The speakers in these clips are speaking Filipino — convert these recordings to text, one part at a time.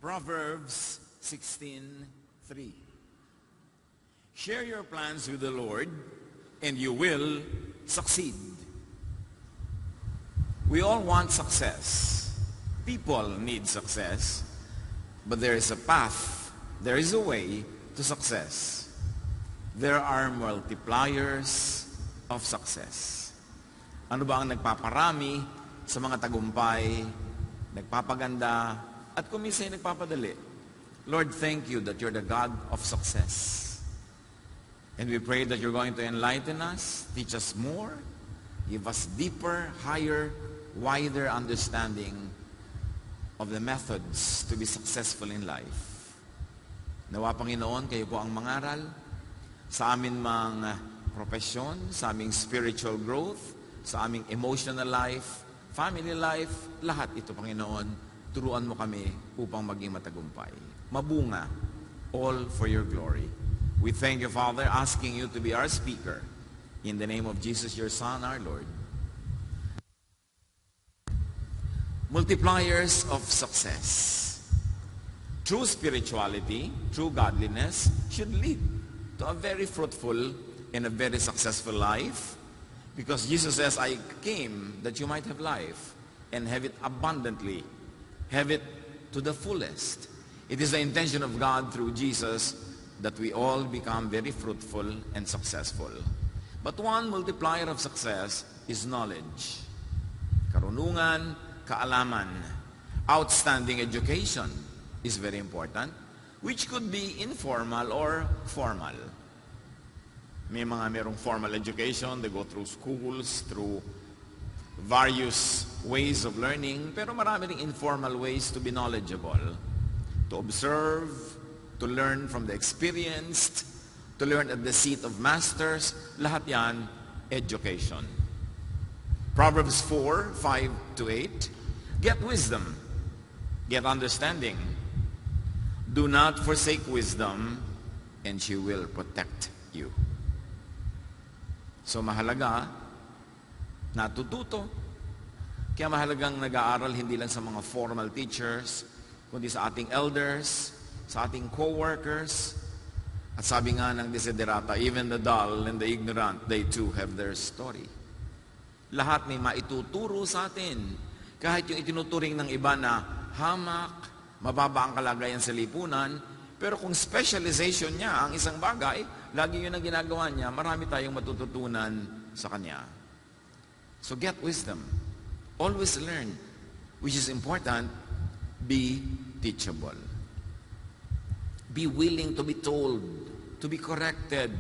Proverbs 16:3. Share your plans with the Lord, and you will succeed. We all want success. People need success. But there is a path, there is a way to success. There are multipliers of success. Ano ba ang nagpaparami sa mga tagumpay, nagpapaganda, at kung minsan nagpapadali? Lord, thank you that you're the God of success. And we pray that you're going to enlighten us, teach us more, give us deeper, higher, wider understanding of the methods to be successful in life. Nawa, Panginoon, kayo po ang mangaral sa amin mga profesyon, sa aming spiritual growth, sa aming emotional life, family life, lahat ito, Panginoon, turuan mo kami upang maging matagumpay. Mabunga, all for your glory. We thank you, Father, asking you to be our speaker. In the name of Jesus, your Son, our Lord. Multipliers of success. True spirituality, true godliness should lead to a very fruitful and a very successful life, because Jesus says, I came that you might have life and have it abundantly, have it to the fullest. It is the intention of God through Jesus that we all become very fruitful and successful. But one multiplier of success is knowledge. Karunungan, kaalaman. Outstanding education is very important, which could be informal or formal. May mga merong formal education, they go through schools, through various ways of learning, pero marami ring informal ways to be knowledgeable, to observe, to learn from the experienced, to learn at the seat of masters. Lahat yan, education. Proverbs 4:5-8. Get wisdom, get understanding. Do not forsake wisdom, and she will protect you. So mahalaga, natututo. Kaya mahalagang nag-aaral hindi lang sa mga formal teachers, kundi sa ating elders, sa ating co-workers. At sabi nga ng desiderata, even the dull and the ignorant, they too have their story. Lahat may maituturo sa atin. Kahit yung itinuturing ng iba na hamak, mababa ang kalagayan sa lipunan, pero kung specialization niya ang isang bagay, lagi yun ang ginagawa niya, marami tayong matututunan sa kanya. So get wisdom. Always learn. Which is important, be teachable. Be willing to be told, to be corrected,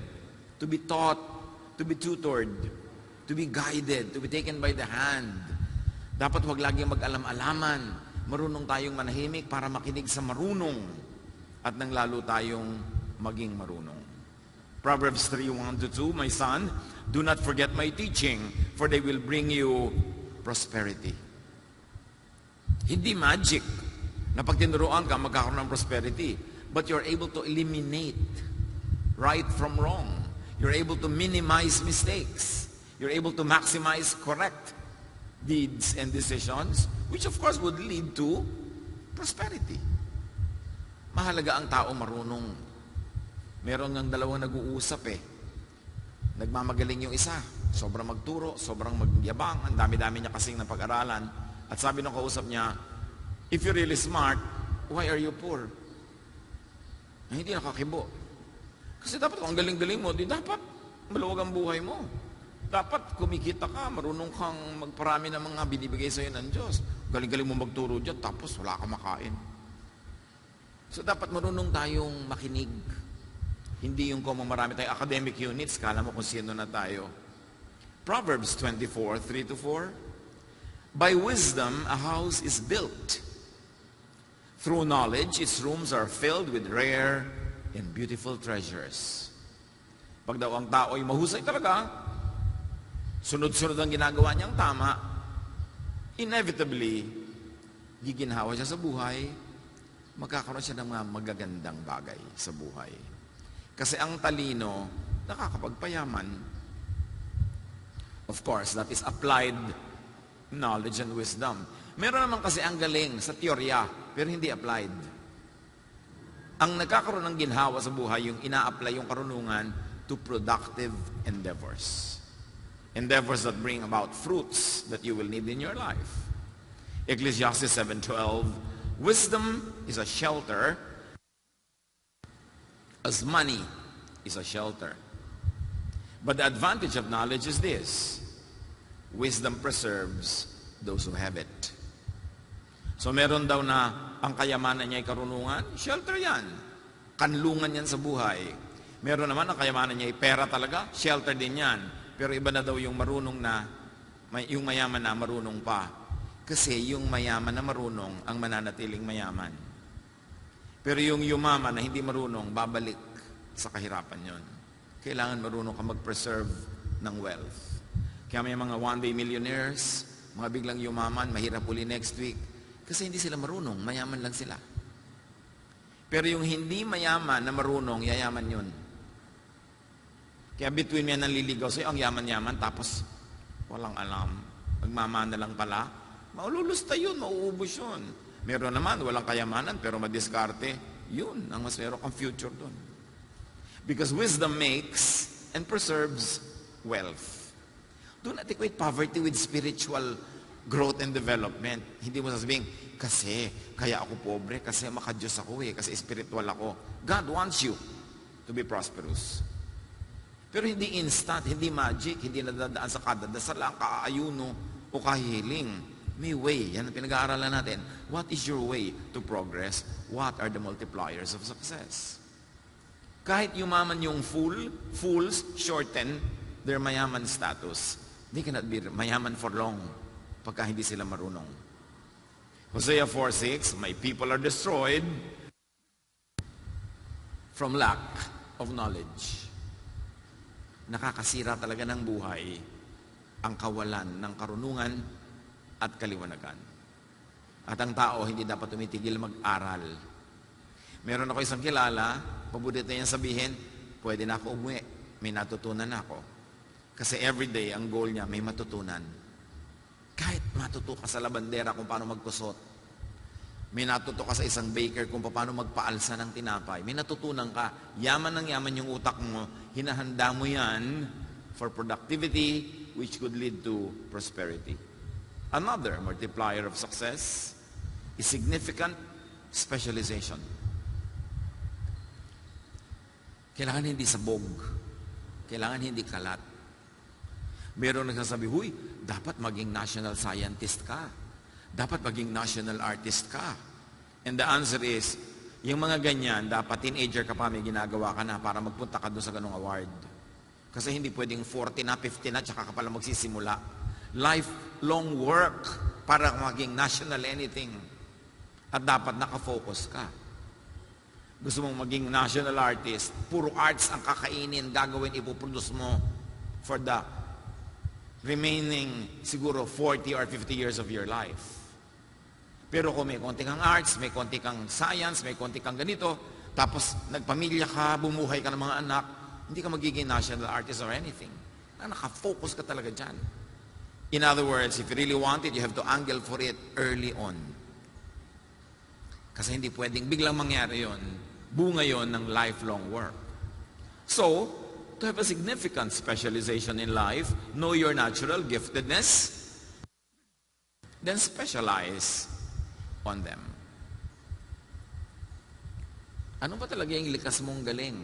to be taught, to be tutored, to be guided, to be taken by the hand. Dapat huwag laging mag-alam-alaman. Marunong tayong manahimik para makinig sa marunong at nang lalo tayong maging marunong. Proverbs 3:1-2, My son, do not forget my teaching, for they will bring you prosperity. Hindi magic na pag tinuruan ka, magkakaroon ng prosperity. But you're able to eliminate right from wrong. You're able to minimize mistakes. You're able to maximize correct deeds and decisions, which of course would lead to prosperity. Mahalaga ang tao marunong. Meron ng dalawang nag-uusap Nagmamagaling yung isa. Sobrang magturo, sobrang magyabang, ang dami-dami niya kasing napag-aralan. At sabi ng kausap niya, if you're really smart, why are you poor? Hindi nakakibo. Kasi dapat kung ang galing-galing mo, di dapat maluwag ang buhay mo. Dapat kumikita ka, marunong kang magparami ng mga binibigay sa'yo ng Diyos. Galing-galing mo magturo dyan, tapos wala kang makain. So dapat marunong tayong makinig. Hindi yung kung marami tayong academic units, kala mo kung sino na tayo. Proverbs 24:3-4. By wisdom, a house is built. Through knowledge, its rooms are filled with rare and beautiful treasures. Pag daw ang tao ay mahusay talaga, sunod-sunod ang ginagawa niyang tama, inevitably, giginhawa siya sa buhay, magkakaroon siya ng mga magagandang bagay sa buhay. Kasi ang talino, nakakapagpayaman. Of course, that is applied knowledge and wisdom. Meron naman kasi ang galing sa teorya, pero hindi applied. Ang nagkakaroon ng ginhawa sa buhay, yung ina-apply yung karunungan to productive endeavors. Endeavors that bring about fruits that you will need in your life. Ecclesiastes 7:12, wisdom is a shelter as money is a shelter. But the advantage of knowledge is this: wisdom preserves those who have it. So meron daw na ang kayamanan niya ay karunungan, shelter yan. Kanlungan yan sa buhay. Meron naman ang kayamanan niya ay pera talaga, shelter din yan. Pero iba na daw yung marunong na, yung mayaman na marunong pa. Kasi yung mayaman na marunong ang mananatiling mayaman. Pero yung yumaman na hindi marunong, babalik sa kahirapan yon. Kailangan marunong ka mag-preserve ng wealth. Kaya may mga one-day millionaires, mga biglang yumaman, mahirap uli next week. Kasi hindi sila marunong, mayaman lang sila. Pero yung hindi mayaman na marunong, yayaman yun. Kaya between yan nanliligaw sa'yo, ang yaman-yaman, tapos walang alam. Magmamana lang pala. Maululusta yun, mauubos yun. Meron naman, walang kayamanan, pero madiskarte. Yun, ang mas meron kang future dun. Because wisdom makes and preserves wealth. Do not equate poverty with spiritual growth and development. Hindi mo sasabihin, kasi, kaya ako pobre, kasi makadiyos ako kasi spiritual ako. God wants you to be prosperous. Pero hindi instant, hindi magic, hindi nadadaan sa kadadasalan, kaayuno, o kahiling. May way. Yan ang pinag-aaralan natin. What is your way to progress? What are the multipliers of success? Kahit yumaman yung fools shorten their mayaman status. They cannot be mayaman for long pagka hindi sila marunong. Hosea 4:6, my people are destroyed from lack of knowledge. Nakakasira talaga ng buhay ang kawalan ng karunungan at kaliwanagan. At ang tao hindi dapat tumitigil mag-aral. Meron ako isang kilala, paborito niya sabihin, pwede na ako umuwi, may natutunan ako. Kasi everyday, ang goal niya, may matutunan. Kahit matuto ka sa labandera kung paano magkusot, may natuto ka sa isang baker kung paano magpaalsa ng tinapay, may natutunan ka, yaman ng yaman yung utak mo, hinahanda mo yan for productivity, which could lead to prosperity. Another multiplier of success is significant specialization. Kailangan hindi sabog. Kailangan hindi kalat. Meron nagsasabi, huy, dapat maging national scientist ka. Dapat maging national artist ka. And the answer is, yung mga ganyan, dapat teenager ka pa, may ginagawa ka na para magpunta ka doon sa ganung award. Kasi hindi pwedeng 40 na, 50 na, tsaka ka pala magsisimula. Lifelong work para maging national anything. At dapat nakafocus ka. Gusto mong maging national artist, puro arts ang kakainin, gagawin, ipoproduce mo for the remaining siguro 40 or 50 years of your life. Pero kung may konti kang arts, may konti kang science, may konti kang ganito, tapos nagpamilya ka, bumuhay ka ng mga anak, hindi ka magiging national artist or anything. Nakafocus ka talaga dyan. In other words, if you really want it, you have to angle for it early on. Kasi hindi pwedeng biglang mangyari yon. Bunga yon ng lifelong work. So, to have a significant specialization in life, know your natural giftedness, then specialize on them. Ano ba talaga yung likas mong galing?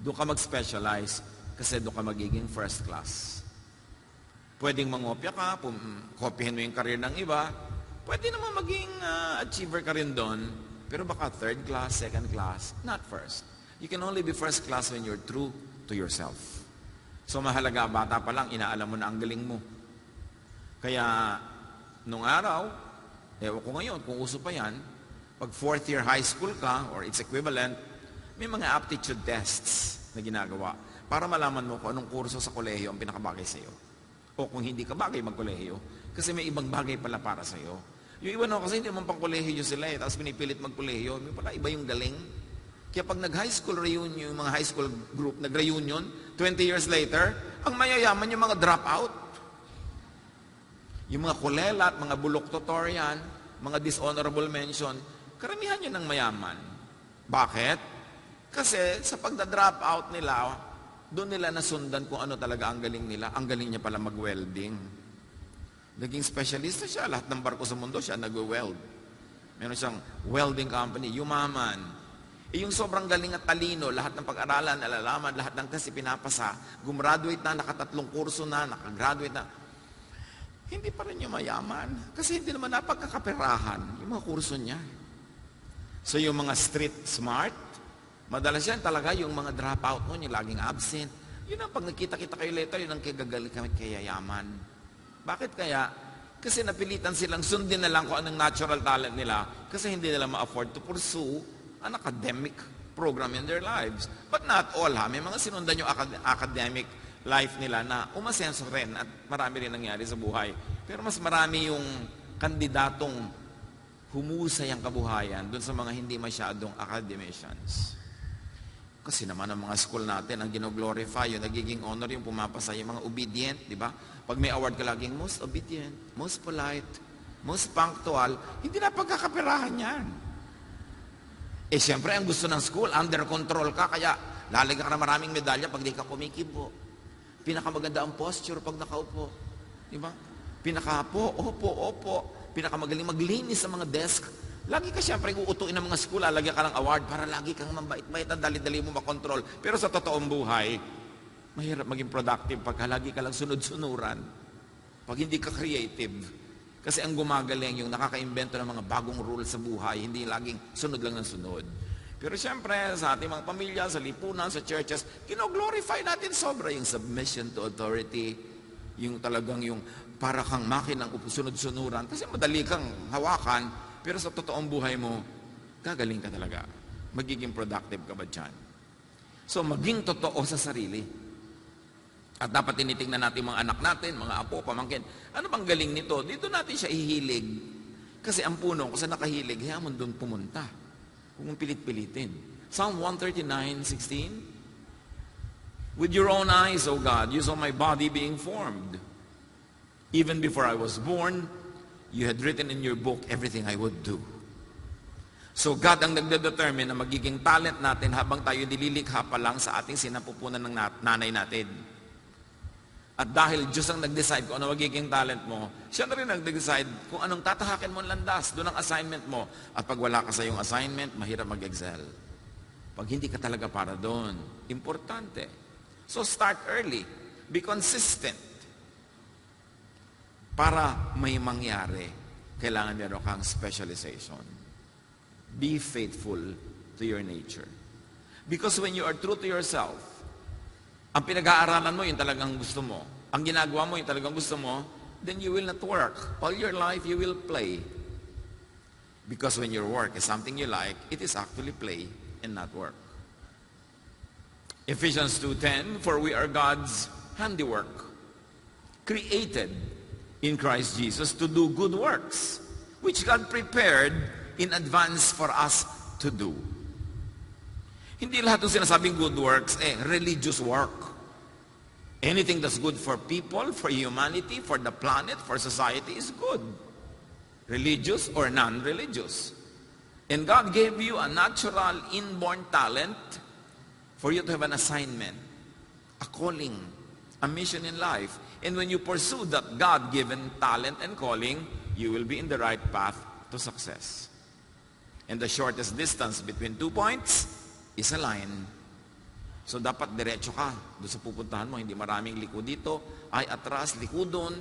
Doon ka mag-specialize kasi doon ka magiging first class. Pwedeng mangopya ka, kopyahin mo yung career ng iba, pwede naman maging achiever ka rin doon, pero baka third class, second class, not first. You can only be first class when you're true to yourself. So mahalaga, bata pa lang, inaalam mo na ang galing mo. Kaya, nung araw, ewan ko ngayon, kung uso pa yan, pag fourth year high school ka, or its equivalent, may mga aptitude tests na ginagawa para malaman mo kung anong kurso sa kolehiyo ang pinakabagay sa'yo. O kung hindi ka bagay magkolehiyo, kasi may ibang bagay pala para sa'yo. Yung iba kasi hindi naman pang kolehiyo sila tapos pinipilit magkolehiyo. May pala iba yung galing. Kaya pag nag-high school reunion, yung mga high school group, nag-reunion, 20 years later, ang mayayaman yung mga dropout. Yung mga kulelat, mga bulok tutorian, mga dishonorable mention, karamihan yun ng mayaman. Bakit? Kasi sa pagda-drop out nila, doon nila nasundan kung ano talaga ang galing nila. Ang galing niya pala mag-welding. Naging specialista siya. Lahat ng barko sa mundo siya nag-weld. Meron siyang welding company, yumaman. Yung sobrang galing at talino, lahat ng pag-aralan, nalalaman, lahat ng kasi pinapasa, gumraduate na, nakatatlong kurso na, nakagraduate na. Hindi pa rin yung mayaman. Kasi hindi naman napagkakaperahan yung mga kurso niya. So yung mga street smart, madalas yan talaga yung mga dropout mo, yung laging absent. Yun ang pag nakita-kita kayo later, yun ang kagagaling kami kayayaman. Bakit kaya? Kasi napilitan silang sundin na lang kung anong natural talent nila kasi hindi nila ma-afford to pursue an academic program in their lives. But not all, ha? May mga sinundan yung academic life nila na umasenso rin at marami rin nangyari sa buhay. Pero mas marami yung kandidatong humusay ang kabuhayan dun sa mga hindi masyadong academicians. Kasi naman ang mga school natin, ang gino-glorify, yung nagiging honor, yung pumapasa, yung mga obedient, di ba? Pag may award ka laging most obedient, most polite, most punctual, hindi na pagkakapirahan yan. Eh, siyempre, ang gusto ng school, under control ka, kaya lalagyan ka na maraming medalya pag di ka kumikibo. Pinakamaganda ang posture pag nakaupo. Di ba? Pinakapo, opo. Pinakamagaling maglinis sa mga desk. Lagi ka siyempre uutuin ng mga school, lalagyan ka ng award para lagi kang mambait-bait at dali-dali mo makontrol. Pero sa totoong buhay, mahirap maging productive pagka lagi ka lang sunod-sunuran. Pag hindi ka creative. Kasi ang gumagaling yung nakaka-invento ng mga bagong rules sa buhay, hindi laging sunod lang ng sunod. Pero siyempre, sa ating mga pamilya, sa lipunan, sa churches, kino-glorify natin sobra yung submission to authority, yung talagang yung para kang makinang sunod-sunuran. Kasi madali kang hawakan, pero sa totoong buhay mo, gagaling ka talaga. Magiging productive ka ba dyan? So, maging totoo sa sarili. At dapat tinitingnan natin mga anak natin, mga apo, pamangkin. Ano bang galing nito? Dito natin siya ihilig. Kasi ang puno, kung saan nakahilig, hayaan mo doon pumunta. Kung mong pilit-pilitin. Psalm 139:16. With your own eyes, O God, you saw my body being formed. Even before I was born, you had written in your book everything I would do. So God ang nagdedetermine na magiging talent natin habang tayo nililikha pa lang sa ating sinapupunan ng nanay natin. At dahil Diyos ang nag-decide kung ano magiging talent mo, siya na rin nag-decide kung anong tatahakin mo ang landas, doon ang assignment mo. At pag wala ka sa iyong assignment, mahirap mag-excel. Pag hindi ka talaga para doon, importante. So start early. Be consistent. Para may mangyari, kailangan meron kang specialization. Be faithful to your nature. Because when you are true to yourself, ang pinag-aaralan mo, yung talagang gusto mo. Ang ginagawa mo, yung talagang gusto mo, then you will not work. All your life, you will play. Because when your work is something you like, it is actually play and not work. Ephesians 2:10, for we are God's handiwork, created in Christ Jesus to do good works, which God prepared in advance for us to do. Hindi lahat ng sinasabing good works, religious work. Anything that's good for people, for humanity, for the planet, for society is good. Religious or non-religious. And God gave you a natural, inborn talent for you to have an assignment, a calling, a mission in life. And when you pursue that God-given talent and calling, you will be in the right path to success. And the shortest distance between 2 points is a line. So dapat diretso ka doon sa pupuntahan mo. Hindi maraming liko dito, ay atras, liko doon.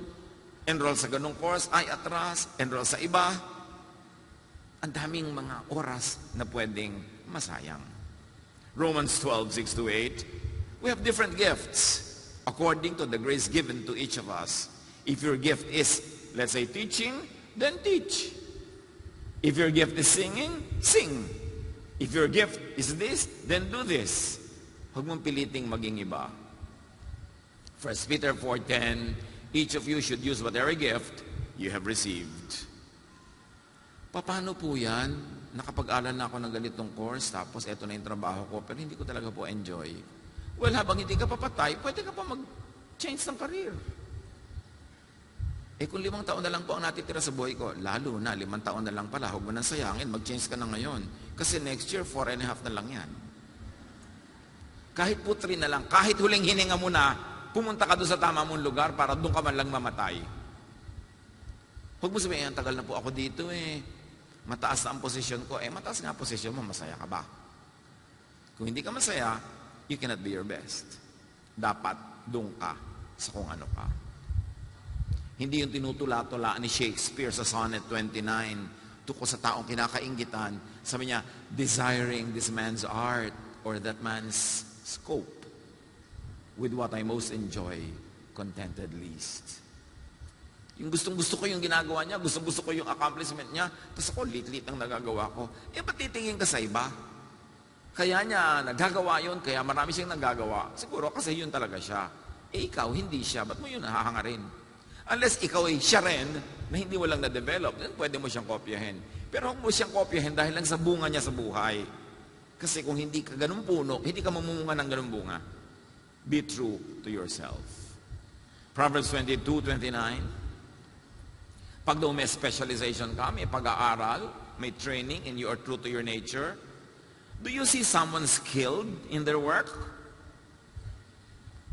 Enroll sa ganong course, ay atras, enroll sa iba. Ang daming mga oras na pwedeng masayang. Romans 12:6-8. We have different gifts according to the grace given to each of us. If your gift is, let's say, teaching, then teach. If your gift is singing, sing. If your gift is this, then do this. Huwag mong piliting maging iba. 1 Peter 4:10, each of you should use whatever gift you have received. Paano po yan? Nakapag-aral na ako ng ganitong course, tapos eto na yung trabaho ko, pero hindi ko talaga po enjoy. Well, habang hindi ka papatay, pwede ka pa mag-change ng career. Kung 5 taon na lang po ang natitira sa buhay ko, lalo na 5 taon na lang pala, huwag mo nang sayangin, mag-change ka na ngayon. Kasi next year, 4.5 na lang yan. Kahit po 3 na lang, kahit huling hininga mo na, pumunta ka doon sa tama mong lugar para doon ka man lang mamatay. Huwag mo sabihin, ang tagal na po ako dito mataas na ang posisyon ko. Mataas nga ang posisyon mo, masaya ka ba? Kung hindi ka masaya, you cannot be your best. Dapat doon ka sa kung ano ka. Hindi yung tinutula-tula ni Shakespeare sa Sonnet 29 tungkol sa taong kinakainggitan. Sabi niya, desiring this man's art or that man's scope with what I most enjoy, contented least. Yung gustong-gusto ko yung ginagawa niya, gustong-gusto ko yung accomplishment niya, tapos ako, lit-lit ang nagagawa ko. Ba't titingin ka sa iba? Kaya niya nagagawa yun, kaya marami siyang nagagawa. Siguro kasi yun talaga siya. Ikaw, hindi siya. Ba't mo yun nahahangarin? Unless ikaw ay siya rin, na hindi mo lang na-develop, then pwede mo siyang kopyahin. Pero huwag mo siyang kopyahin dahil lang sa bunga niya sa buhay. Kasi kung hindi ka ganun puno, hindi ka mamumunga ng ganun bunga. Be true to yourself. Proverbs 22:29. Pag daw may specialization ka, may pag-aaral, may training, and you are true to your nature, do you see someone skilled in their work?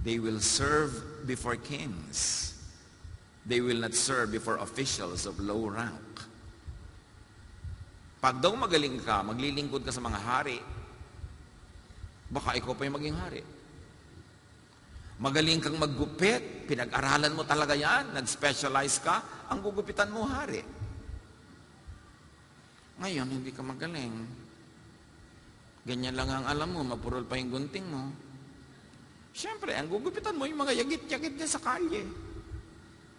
They will serve before kings. They will not serve before officials of low rank. Pag daw magaling ka, maglilingkod ka sa mga hari, baka ikaw pa yung maging hari. Magaling kang maggupit, pinag-aralan mo talaga yan, nag-specialize ka, ang gugupitan mo hari. Ngayon, hindi ka magaling. Ganyan lang ang alam mo, mapurol pa yung gunting mo. Siyempre, ang gugupitan mo yung mga yagit-yagit niya sa kalye.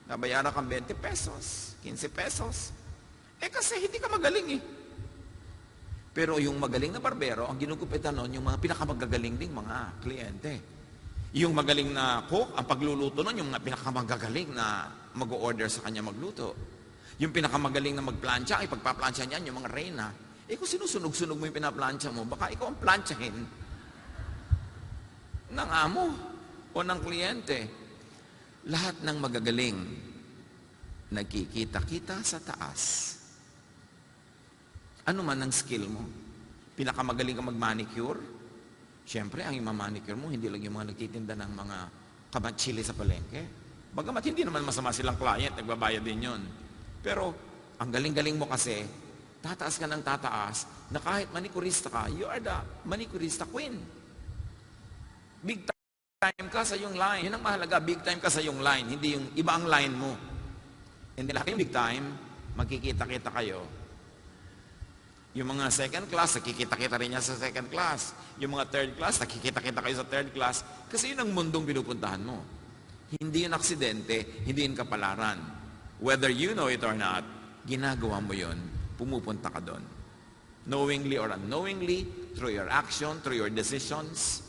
Nabayaran kang 20 pesos, 15 pesos. Kasi hindi ka magaling Pero yung magaling na barbero, ang ginugupitan nun, yung mga pinakamagagaling ding mga kliyente. Yung magaling na cook, ang pagluluto nun, yung mga pinakamagagaling na mag-o-order sa kanya magluto. Yung pinakamagaling na magplansya, ay pagpaplansya niyan, yung mga reyna. Kung sinusunog-sunog mo yung pinaplansya mo, baka ikaw ang plansyahin ng amo o ng kliyente. Lahat ng magagaling, nagkikita-kita sa taas. Ano man ang skill mo? Pinakamagaling ka mag-manicure? Siyempre, ang ima-manicure mo, hindi lang yung mga nagtitinda ng mga kamatsili sa palengke. Bagamat hindi naman masama silang client, nagbabayad din yun. Pero, ang galing-galing mo kasi, tataas ka ng tataas, na kahit manicurista ka, you are the manicurista queen. Big time ka sa yung line. Yun ang mahalaga, big time ka sa yung line, hindi yung iba ang line mo. Hindi lang yung big time, magkikita-kita kayo. Yung mga second class, nakikita-kita rin niya sa second class. Yung mga third class, nakikita-kita kayo sa third class. Kasi yun ang mundong pinupuntahan mo. Hindi yun aksidente, hindi yun kapalaran. Whether you know it or not, ginagawa mo yun, pumupunta ka doon. Knowingly or unknowingly, through your action, through your decisions,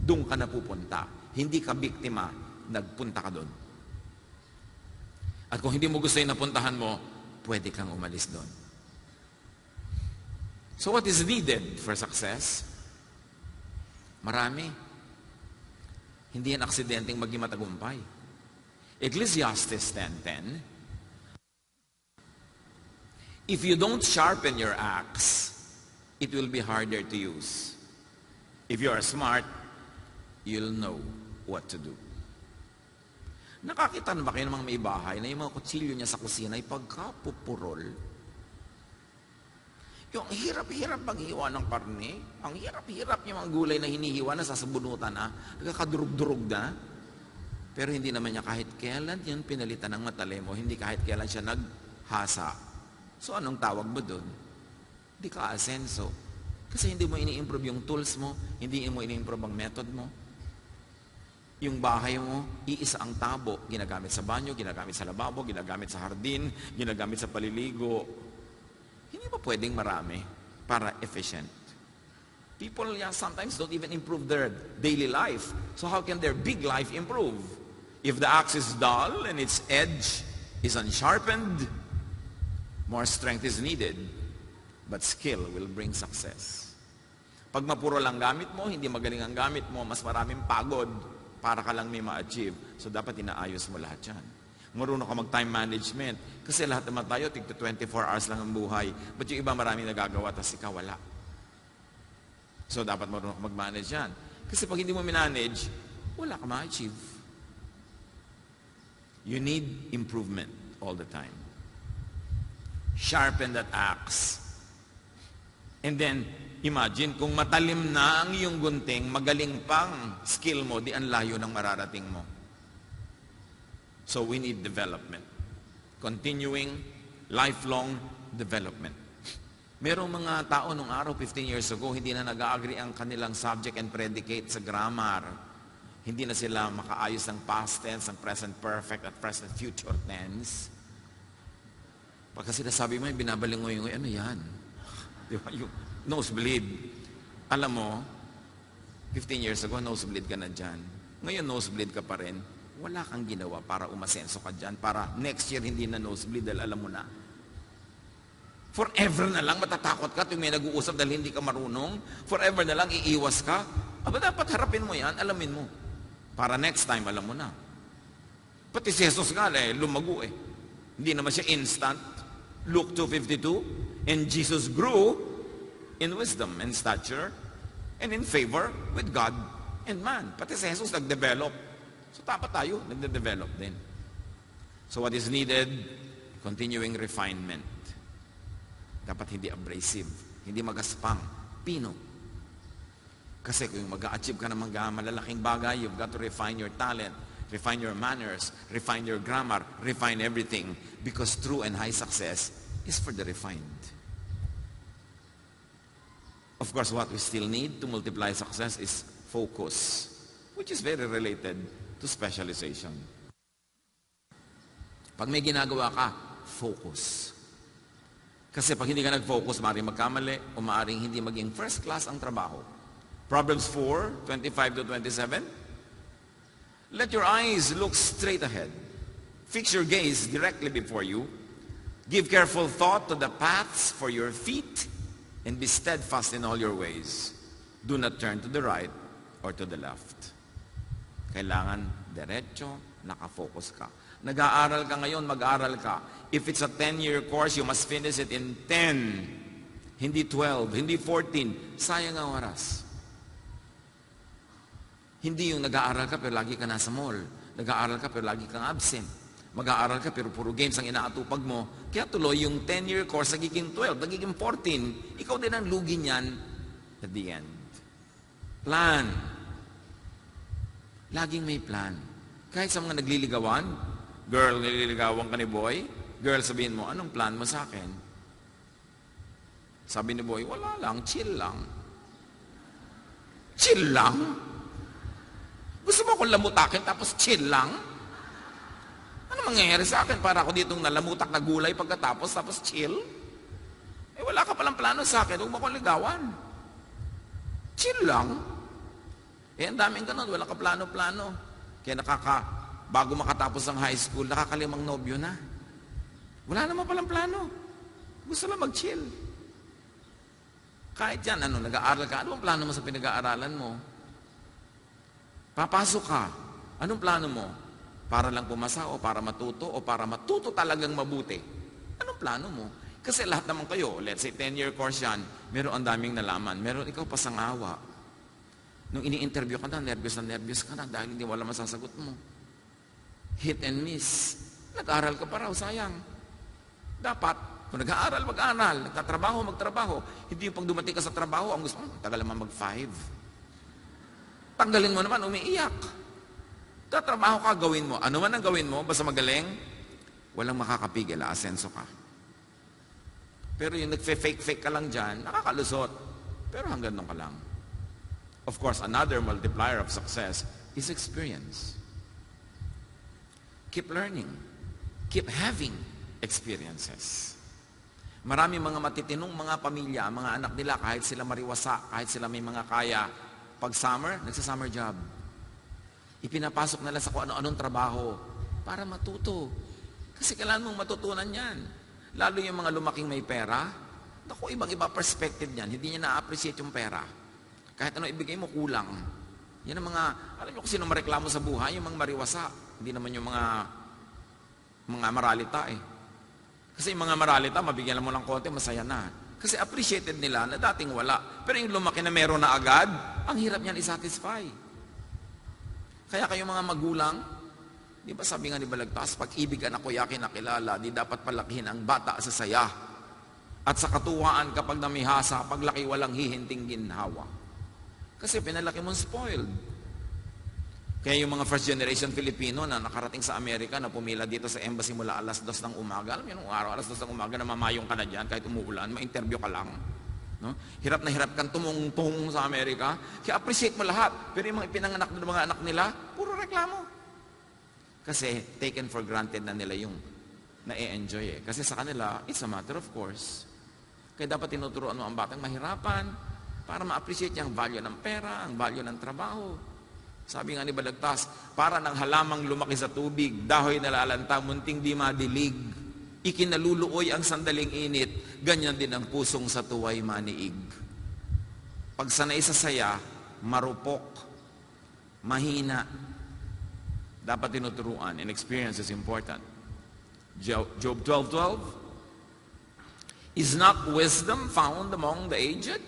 doon ka na pupunta. Hindi ka biktima, nagpunta ka doon. At kung hindi mo gusto yung napuntahan mo, pwede kang umalis doon. So what is needed for success? Marami. Hindi yan aksidenteng maging matagumpay. Ecclesiastes 10:10, if you don't sharpen your axe, it will be harder to use. If you are smart, you'll know what to do. Nakakita na ba kayo ng mga may bahay na yung mga kutsilyo niya sa kusina ay pagkapupurol? Yung hirap-hirap maghiwa ng karne, ang hirap-hirap yung mga gulay na hinihiwa na sasabunutan na, nagkakadurog-durog na. Pero hindi naman niya kahit kailan yan pinalitan ng matalemo, hindi kahit kailan siya naghasa. So anong tawag mo doon? Hindi ka asenso. Kasi hindi mo ini-improve yung tools mo, hindi mo ini-improve ang method mo. Yung bahay mo, iisa ang tabo, ginagamit sa banyo, ginagamit sa lababo, ginagamit sa hardin, ginagamit sa paliligo. Hindi ba pwedeng marami para efficient? People sometimes don't even improve their daily life. So how can their big life improve? If the axe is dull and its edge is unsharpened, more strength is needed, but skill will bring success. Pag mapuro lang gamit mo, hindi magaling ang gamit mo, mas maraming pagod para ka lang may ma-achieve. So dapat inaayos mo lahat yan. Marunong ka mag-time management. Kasi lahat naman tayo, tigto 24 hours lang ang buhay. But yung iba marami nagagawa, tapos ikaw wala. So, dapat marunong ka mag-manage yan. Kasi pag hindi mo manage, wala ka ma-achieve. You need improvement all the time. Sharpen that axe. And then, imagine, kung matalim na ang iyong gunting, magaling pang skill mo, di ang layo ng mararating mo. So we need development. Continuing, lifelong development. Merong mga tao nung araw, 15 years ago, hindi na nag-agree ang kanilang subject and predicate sa grammar. Hindi na sila makaayos ng past tense, ng present perfect at present future tense. Pagka sinasabi mo, binabalingoy, ano yan? Di ba? Yung nosebleed. Alam mo, 15 years ago, nosebleed ka na dyan. Ngayon, nosebleed ka pa rin. Wala kang ginawa para umasenso ka dyan, para next year hindi na nosebleed dahil alam mo na. Forever na lang matatakot ka tuwing may nag-uusap dahil hindi ka marunong. Forever na lang iiwas ka. Aba, dapat harapin mo yan, alamin mo. Para next time, alam mo na. Pati si Jesus nga, lumago eh. Hindi naman siya instant. Luke 2:52, and Jesus grew in wisdom and stature and in favor with God and man. Pati si Jesus nag-develop. So dapat tayo, nagde-develop din. So what is needed? Continuing refinement. Dapat hindi abrasive, hindi magaspang, pino. Kasi kung mag-a-achieve ka ng mga malalaking bagay, you've got to refine your talent, refine your manners, refine your grammar, refine everything. Because true and high success is for the refined. Of course, what we still need to multiply success is focus, which is very related to specialization. Pag may ginagawa ka, focus. Kasi pag hindi ka nag-focus, maaaring magkamali o maaaring hindi maging first class ang trabaho. Proverbs 4:25-27. Let your eyes look straight ahead. Fix your gaze directly before you. Give careful thought to the paths for your feet and be steadfast in all your ways. Do not turn to the right or to the left. Kailangan diretso, nakafocus ka. Nag-aaral ka ngayon, mag-aaral ka. If it's a 10-year course, you must finish it in 10. Hindi 12, hindi 14. Sayang ang oras. Hindi yung nag-aaral ka pero lagi ka nasa mall. Nag-aaral ka pero lagi kang absent. Mag-aaral ka pero puro games ang inaatupag mo. Kaya tuloy yung 10-year course nagiging 12, nagiging 14. Ikaw din ang lugi niyan at the end. Plan. Laging may plan. Kahit sa mga nagliligawan, girl, nililigawan ka ni boy, girl, sabihin mo, anong plan mo sa akin? Sabi ni boy, wala lang, chill lang. Chill lang? Gusto mo akong lamutakin tapos chill lang? Ano mangyayari sa akin para ako ditong nalamutak na gulay pagkatapos tapos chill? Wala ka palang plano sa akin, huwag mo akong ligawan. Chill lang. Ang daming ganun, wala ka plano-plano. Kaya bago makatapos ang high school, nakakalimang nobyo na. Wala naman palang plano. Gusto lang mag-chill. Kahit yan, nag-aaral ka, ano ang plano mo sa pinag-aaralan mo? Papasok ka, anong plano mo? Para lang pumasa o para matuto o para matuto talagang mabuti? Anong plano mo? Kasi lahat naman kayo, let's say 10-year course yan, meron ang daming nalaman, meron ikaw pasangawa. Nung ini-interview ka na nervyos ka na dahil hindi wala masasagot mo. Hit and miss. Nag-aaral ka pa raw, sayang. Dapat, kung nag-aaral, mag-aaral. Nagtatrabaho, magtrabaho. Hindi yung pag dumating ka sa trabaho, ang gusto mo, tagal naman mag-5. Tanggalin mo naman, umiiyak. Tatrabaho ka, gawin mo. Ano man ang gawin mo, basta magaling, walang makakapigil, aasenso ka. Pero yung nagfe-fake ka lang dyan, nakakalusot. Pero hanggang doon ka lang. Of course, another multiplier of success is experience. Keep learning. Keep having experiences. Marami mga matitinong mga pamilya, mga anak nila, kahit sila mariwasa, kahit sila may mga kaya, pag summer, nagsa-summer job. Ipinapasok nila sa kung ano-anong trabaho para matuto. Kasi kailangan mong matutunan yan. Lalo yung mga lumaking may pera, naku, ibang-iba perspective niyan. Hindi niya na-appreciate yung pera. Kahit ano ibigay mo, kulang. Yan ang mga, alam niyo kung sino mareklamo sa buhay, yung mga mariwasa. Hindi naman yung mga Mga maralita eh. Kasi yung mga maralita, mabigyan mo ng konti, masaya na. Kasi appreciated nila na dating wala. Pero yung lumaki na meron na agad, ang hirap niyan i-satisfy. Kaya kayong mga magulang, di ba sabi nga ni Balagtas, pag-ibig anak ko yakin nakilala, di dapat palakihin ang bata sa saya. At sa katuwaan kapag namihasa, paglaki walang hihinting ginhawa. Kasi pinalaki mong spoiled. Kaya yung mga first generation Filipino na nakarating sa Amerika na pumila dito sa embassy mula alas 2 ng umaga, alam mo yung araw, alas 2 ng umaga na mamayong ka na dyan kahit umuulan, ma-interview ka lang. No? Hirap na hirap kang tumungtong sa Amerika, kaya appreciate mo lahat. Pero yung mga ipinanganak ng mga anak nila, puro reklamo. Kasi taken for granted na nila yung na-enjoy eh. Kasi sa kanila, it's a matter of course. Kaya dapat tinuturuan mo ang batang mahirapan para ma-appreciate niya ang value ng pera, ang value ng trabaho. Sabi nga ni Balagtas, para ng halamang lumaki sa tubig, dahoy nalalanta, munting di madilig. Ikinaluluoy ang sandaling init, ganyan din ang pusong sa tuway maniig. Pag sanay sa saya, marupok, mahina, dapat tinuturuan, and experience is important. Job 12:12, is not wisdom found among the aged?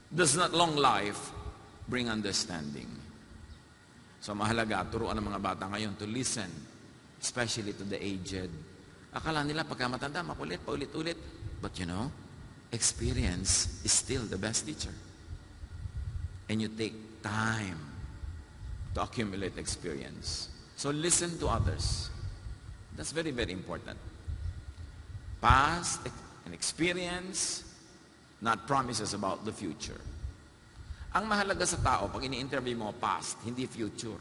Does not long life bring understanding? So mahalaga, turuan ng mga bata ngayon to listen, especially to the aged. Akala nila pagka matanda, makulit, paulit-ulit. But you know, experience is still the best teacher. And you take time to accumulate experience. So listen to others. That's very, very important. Past and experience, not promises about the future. Ang mahalaga sa tao, pag ini-interview mo, past, hindi future.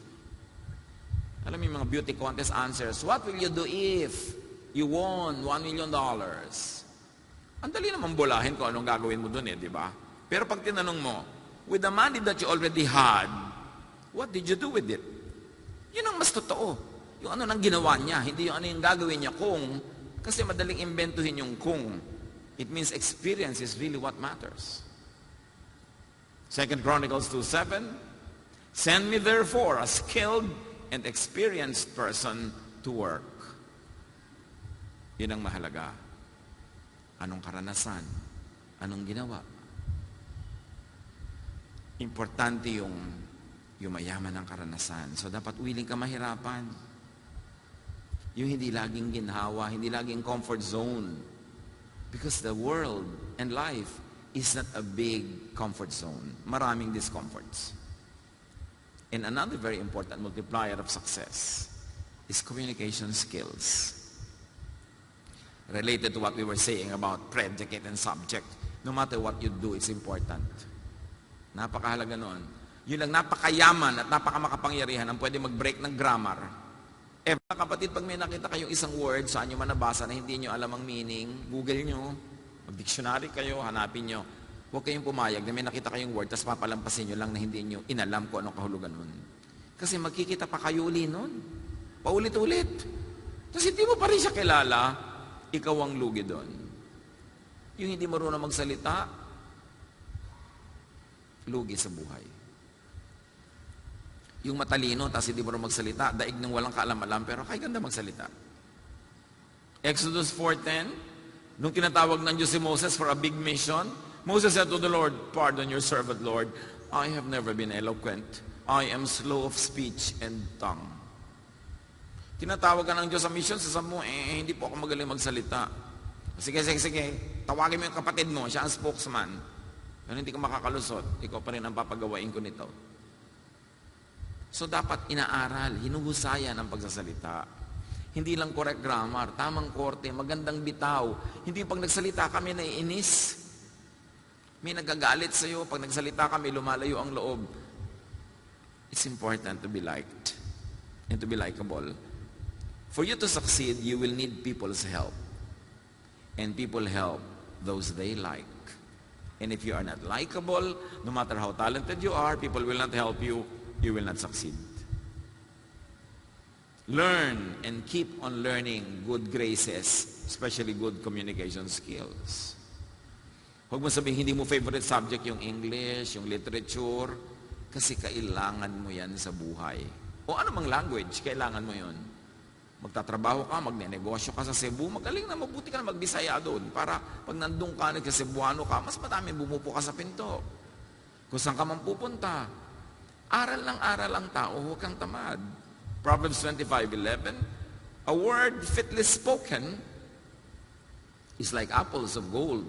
Alam mo yung mga beauty contest answers, what will you do if you won $1 million? Ang dali naman bulahin kung anong gagawin mo dun eh, di ba? Pero pag tinanong mo, with the money that you already had, what did you do with it? Yun ang mas totoo. Yung ano nang ginawa niya, hindi yung ano yung gagawin niya kung, kasi madaling imbentuhin yung kung. It means experience is really what matters. 2 Chronicles 2:7, send me therefore a skilled and experienced person to work. Yun ang mahalaga. Anong karanasan? Anong ginawa? Importante yung mayaman ng karanasan. So dapat willing ka mahirapan. Yung hindi laging ginhawa, hindi laging comfort zone. Because the world and life is not a big comfort zone. Maraming discomforts. And another very important multiplier of success is communication skills. Related to what we were saying about predicate and subject, no matter what you do, it's important. Napakahalaga noon. Yun lang, napakayaman at napakamakapangyarihan ang pwede mag-break ng grammar. Mga kapatid, pag may nakita kayong isang word, saan nyo man nabasa na hindi nyo alam ang meaning, Google nyo, mag-dictionary kayo, hanapin nyo. Huwag kayong pumayag na may nakita kayong word, tapos papalampasin nyo lang na hindi nyo inalam kung anong kahulugan nun. Kasi magkikita pa kayo uli nun. Paulit-ulit. Tapos hindi mo pa rin siya kilala, ikaw ang lugi doon. Yung hindi marunong magsalita, lugi sa buhay. Yung matalino, tapos hindi marunong magsalita, daig ng walang kaalam-alam, pero kay ganda magsalita. Exodus 4:10, nung tinatawag ng Diyos si Moses for a big mission, Moses said to the Lord, pardon your servant, Lord, I have never been eloquent. I am slow of speech and tongue. Tinatawag ka ng Diyos sa mission, sasabi mo, hindi po ako magaling magsalita. Sige, tawagin mo yung kapatid mo, siya ang spokesman. Pero hindi ka makakalusot, ikaw pa rin ang papagawain ko nito. So dapat inaaral, hinuhusayan ang pagsasalita. Hindi lang correct grammar, tamang korte, magandang bitaw. Hindi pag nagsalita kami naiinis. May nagagalit sa'yo, pag nagsalita kami, lumalayo ang loob. It's important to be liked and to be likable. For you to succeed, you will need people's help. And people help those they like. And if you are not likable, no matter how talented you are, people will not help you, you will not succeed. Learn and keep on learning good graces, especially good communication skills. Huwag mo sabihin, hindi mo favorite subject yung English, yung literature, kasi kailangan mo yan sa buhay. O ano mang language, kailangan mo yun. Magtatrabaho ka, magnenegosyo ka sa Cebu, magaling na, mabuti ka na magbisaya doon para pag nandun ka, nagka-Cebuano ka, mas madami bumupo ka sa pinto. Kung saan ka man pupunta. Aral ang tao, huwag kang tamad. Proverbs 25:11, a word fitly spoken is like apples of gold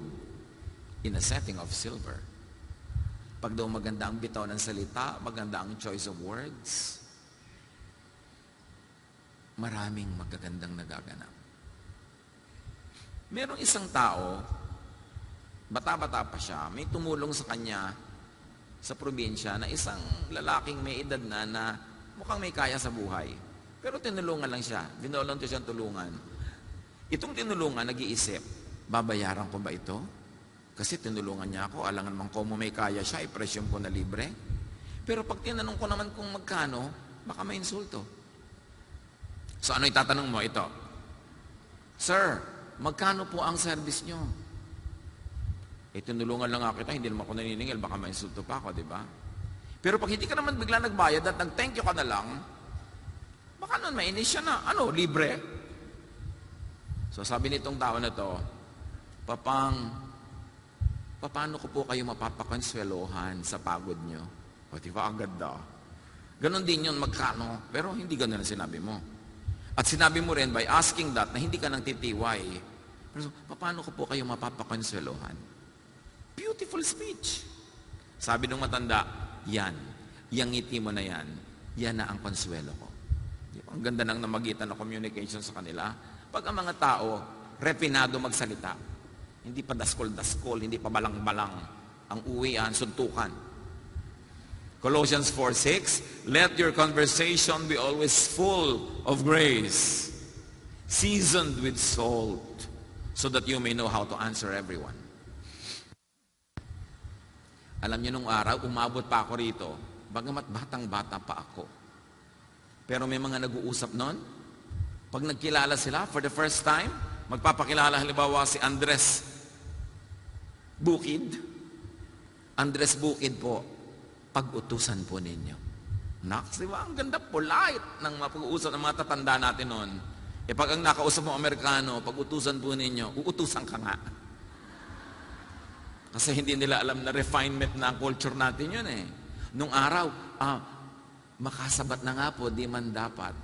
in a setting of silver. Pag daw maganda ang bitaw ng salita, maganda ang choice of words, maraming magagandang nagaganap. Merong isang tao, bata-bata pa siya, may tumulong sa kanya sa probinsya na isang lalaking may edad na mukhang may kaya sa buhay. Pero tinulungan lang siya. Dinolonto siyang tulungan. Itong tinulungan, nag-iisip, babayaran ko ba ito? Kasi tinulungan niya ako, alangan man ko mo may kaya siya, ipresyon ko na libre. Pero pag tinanong ko naman kung magkano, baka may insulto. So ano itatanong mo? Ito, Sir, magkano po ang service nyo? Tinulungan lang ako kita, hindi naman ako naniningil, baka may insulto pa ako, di ba? Pero pag hindi ka naman bigla nagbayad at nag-thank you ka na lang, baka nun mainis siya na, libre? So sabi nitong tao na to, paano ko po kayo mapapakonswelohan sa pagod nyo? O diba, ang ganda. Ganon din yun, magkano? Pero hindi ganon ang sinabi mo. At sinabi mo rin by asking that na hindi ka nang titiway. Pero paano ko po kayo mapapakonswelohan? Beautiful speech. Sabi ng matanda, yung ngiti mo na yan na ang konsuelo ko. Ang ganda ng namagitan ng communication sa kanila. Pag ang mga tao, refinado magsalita, hindi pa daskol-daskol, hindi pa balang-balang, ang uwian, suntukan. Colossians 4:6, let your conversation be always full of grace, seasoned with salt, so that you may know how to answer everyone. Alam niyo, nung araw, umabot pa ako rito, bagamat batang-bata pa ako. Pero may mga nag-uusap noon, pag nagkilala sila for the first time, magpapakilala halimbawa si Andres Bukid. Andres Bukid po, pag-utusan po ninyo. Naks, di ba? Ang ganda, polite ng mapag-uusap ng mga tatanda natin noon. Pag ang nakausap mo Amerikano, pag-utusan po ninyo, uutusan ka nga. Kasi hindi nila alam na refinement na ang culture natin yun eh. Nung araw, makasabat na nga po, di man dapat.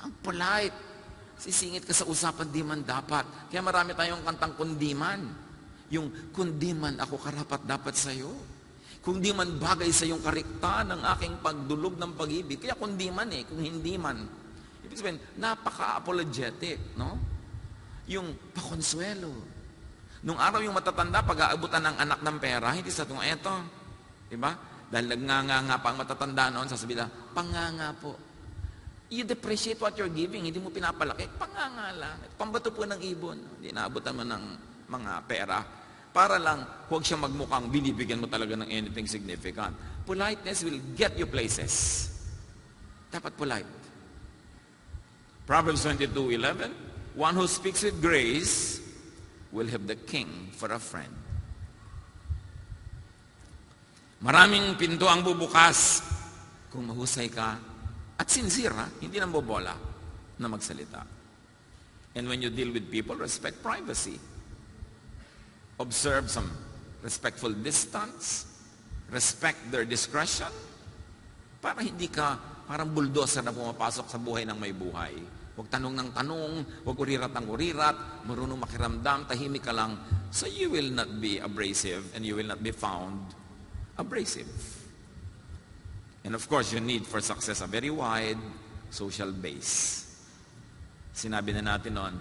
Ang polite. Sisingit ka sa usapan, di man dapat. Kaya marami tayong kantang kundiman. Yung kundiman ako karapat dapat sa'yo. Kung di man bagay sa iyong karikta ng aking pagdulog ng pag-ibig. Kaya kundiman eh, kung hindi man. Ibig sabihin, napaka-apologetic, no? Yung pakonsuelo. Nung araw yung matatanda, pag-aabutan ng anak ng pera, hindi sa itong eto. Diba? Dahil nagnganga pa ang matatanda noon, sasabihin, panganga po. You depreciate what you're giving, hindi mo pinapalaki. Panganga lang. Pambato po ng ibon. Hindi naabutan mo ng mga pera. Para lang, huwag siya magmukhang binibigyan mo talaga ng anything significant. Politeness will get you places. Dapat polite. Proverbs 22:11, one who speaks with grace will have the king for a friend. Maraming pinto ang bubukas kung mahusay ka at sincere, hindi nang bobola na magsalita. And when you deal with people, respect privacy. Observe some respectful distance, respect their discretion, para hindi ka parang bulldozer na pumapasok sa buhay ng may buhay. Huwag tanong ng tanong, huwag urirat ng urirat, marunong makiramdam, tahimik ka lang, so you will not be abrasive and you will not be found abrasive. And of course, you need for success a very wide social base. Sinabi na natin noon,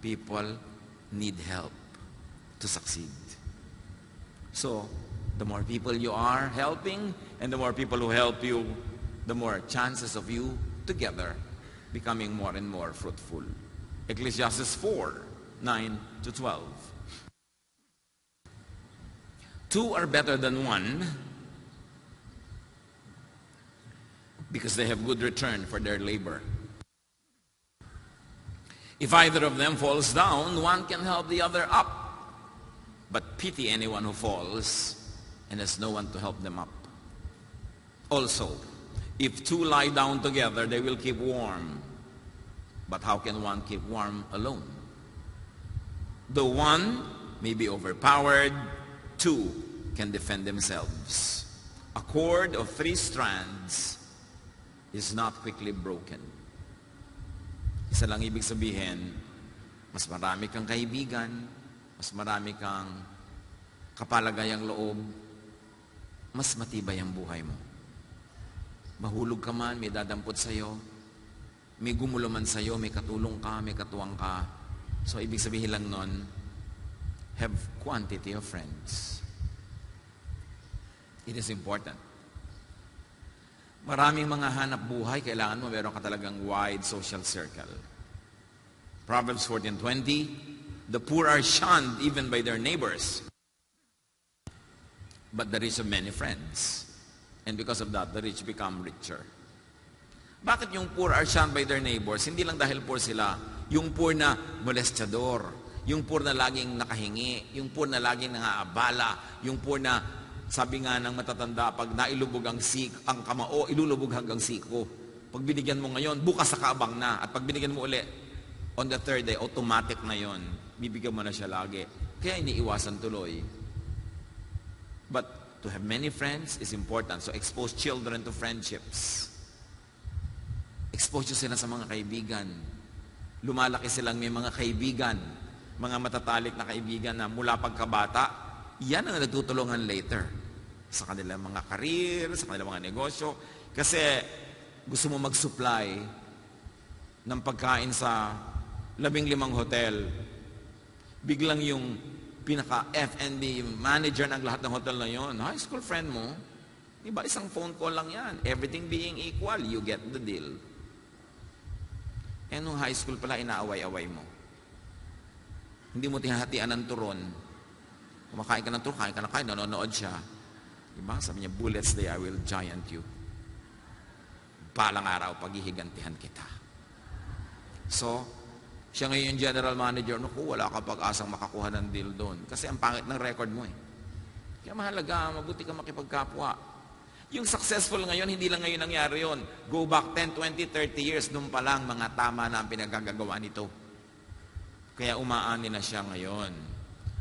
people need help to succeed. So, the more people you are helping and the more people who help you, the more chances of you together becoming more and more fruitful. Ecclesiastes 4:9-12. Two are better than one because they have good return for their labor. If either of them falls down, one can help the other up. But pity anyone who falls and has no one to help them up. Also, if two lie down together, they will keep warm. But how can one keep warm alone? The one may be overpowered, two can defend themselves. A cord of 3 strands is not quickly broken. Isa lang ibig sabihin, mas marami kang kaibigan, mas marami kang kapalagayang loob, mas matibay ang buhay mo. Mahulog ka man, may dadampot sa'yo, may gumulo man sa'yo, may katulong ka, may katuwang ka. So, ibig sabihin lang nun, have quantity of friends. It is important. Maraming mga hanap buhay, kailangan mo meron ka talagang wide social circle. Proverbs 14:20, the poor are shunned even by their neighbors, but the rich have many friends. And because of that, the rich become richer. Bakit yung poor are shunned by their neighbors? Hindi lang dahil poor sila. Yung poor na molestador, yung poor na laging nakahingi, yung poor na laging nangaabala, yung poor na, sabi nga ng matatanda, pag nailubog ang kamao, ilulubog hanggang siko. Pag binigyan mo ngayon, bukas sa kaabang na. At pag binigyan mo uli, on the third day, automatic na yon. Bibigyan mo na siya lagi. Kaya iniiwasan tuloy. But to have many friends is important. So expose children to friendships. Expose nyo sila sa mga kaibigan. Lumalaki silang may mga kaibigan. Mga matatalik na kaibigan na mula pagkabata, yan ang nagtutulungan later. Sa kanilang mga career, sa kanilang mga negosyo. Kasi gusto mo mag-supply ng pagkain sa 15 hotel. Biglang yung pinaka-F&B manager ng lahat ng hotel na yon, high school friend mo, diba isang phone call lang yan. Everything being equal, you get the deal. Eh nung high school pala, inaaway-away mo. Hindi mo tinahatian ng turon. Kumakain ka ng turon, kain ka na kain, nanonood siya. Diba? Sabi niya, bullets day, I will giant you. Balang araw, paghihigantihan kita. So, siya ngayon yung general manager, naku, wala ka pag-asang makakuha ng deal doon. Kasi ang pangit ng record mo eh. Kaya mahalaga, mabuti ka makipagkapwa. Yung successful ngayon, hindi lang ngayon nangyari yun. Go back 10, 20, 30 years, doon pa lang mga tama na ang pinagagagawa nito. Kaya umaani na siya ngayon.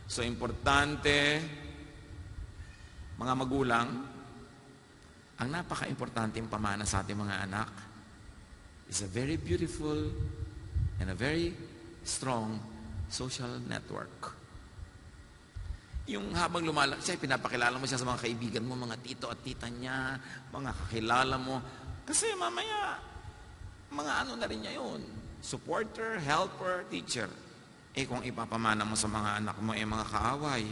So, importante, mga magulang, ang napaka-importanteng pamana sa ating mga anak is a very beautiful and a very strong social network. Yung habang lumalaki siya, pinapakilala mo siya sa mga kaibigan mo, mga tito at tita niya, mga kakilala mo. Kasi mamaya, mga ano na rin niya yun. Supporter, helper, teacher. Eh kung ipapamana mo sa mga anak mo, mga kaaway,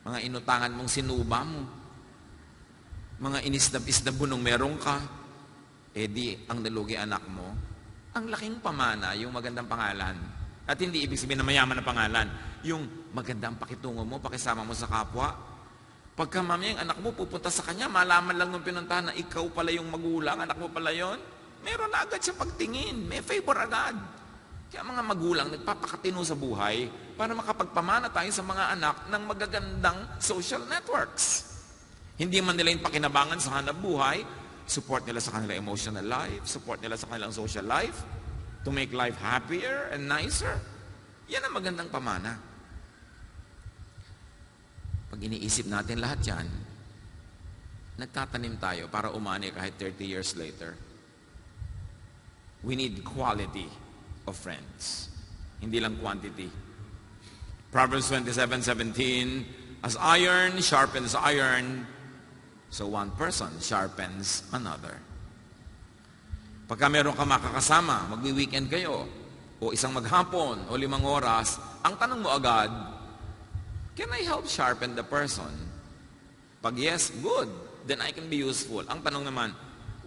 mga inutangan mong sinuba mo, mga inisdab-isdab mo nung meron ka, di ang nalugi anak mo, ang laking pamana, yung magandang pangalan. At hindi ibig sabihin na mayaman na pangalan. Yung magandang pakitungo mo, pakisama mo sa kapwa. Pagka mamaya yung anak mo pupunta sa kanya, malaman lang nung pinuntahan na ikaw pala yung magulang, anak mo pala yon, meron na agad siya pagtingin. May favor agad. Kaya mga magulang, nagpapakatino sa buhay para makapagpamana tayo sa mga anak ng magagandang social networks. Hindi man nila yung pakinabangan sa hanap buhay, support nila sa kanilang emotional life, support nila sa kanilang social life, to make life happier and nicer. Yan ang magandang pamana. Pag iniisip natin lahat yan, nagtatanim tayo para umani kahit 30 years later. We need quality of friends, hindi lang quantity. Proverbs 27:17, as iron sharpens iron, so one person sharpens another. Pagka meron ka makakasama, magwi-weekend kayo, o isang maghapon, o 5 oras, ang tanong mo agad, can I help sharpen the person? Pag yes, good. Then I can be useful. Ang tanong naman,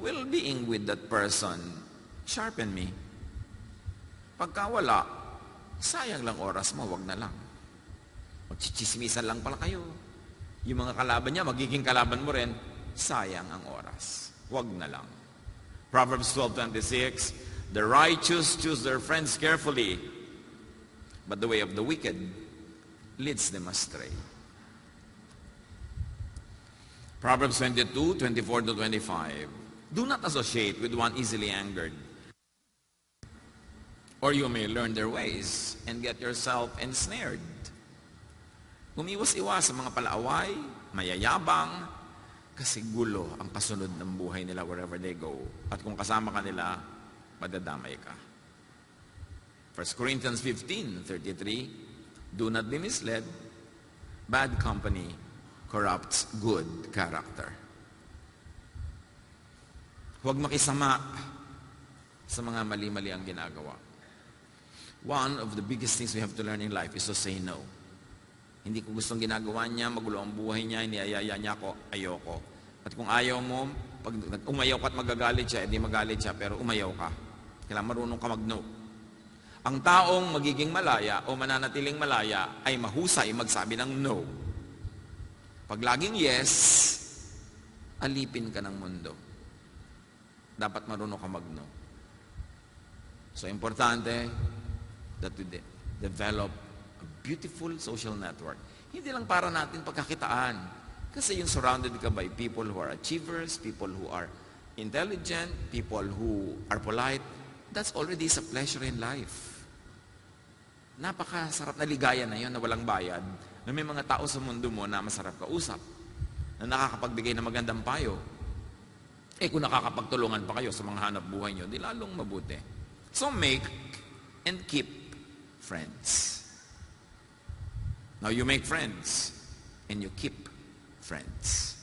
will being with that person sharpen me? Pagka wala, sayang lang oras mo, wag na lang. Magchichismisan lang pala kayo. Yung mga kalaban niya, magiging kalaban mo rin, sayang ang oras. Wag na lang. Proverbs 12:26, the righteous choose their friends carefully, but the way of the wicked leads them astray. Proverbs 22:24-25, do not associate with one easily angered, Or you may learn their ways and get yourself ensnared. Umiwas-iwas sa mga palaaway, mayayabang, kasi gulo ang kasunod ng buhay nila wherever they go. At kung kasama ka nila, madadamay ka. 1 Corinthians 15:33, do not be misled. Bad company corrupts good character. Huwag makisama sa mga mali-mali ang ginagawa. One of the biggest things we have to learn in life is to say no. Hindi ko gustong ginagawa niya, magulo ang buhay niya, iniayaya niya ako, ayoko. At kung ayaw mo, pag umayaw ka at magagalit siya, edi magalit siya, pero umayaw ka. Kailangan marunong ka mag-no. Ang taong magiging malaya o mananatiling malaya ay mahusay magsabi ng no. Pag laging yes, alipin ka ng mundo. Dapat marunong ka mag-no. So, importante that we develop a beautiful social network. Hindi lang para natin pagkakitaan. Kasi yung surrounded ka by people who are achievers, people who are intelligent, people who are polite, that's already a pleasure in life. Napakasarap na ligaya na yun na walang bayad, na may mga tao sa mundo mo na masarap kausap, na nakakapagbigay ng magandang payo. Kung nakakapagtulungan pa kayo sa mga hanap buhay nyo, di lalong mabuti. So make and keep friends. Now you make friends and you keep friends.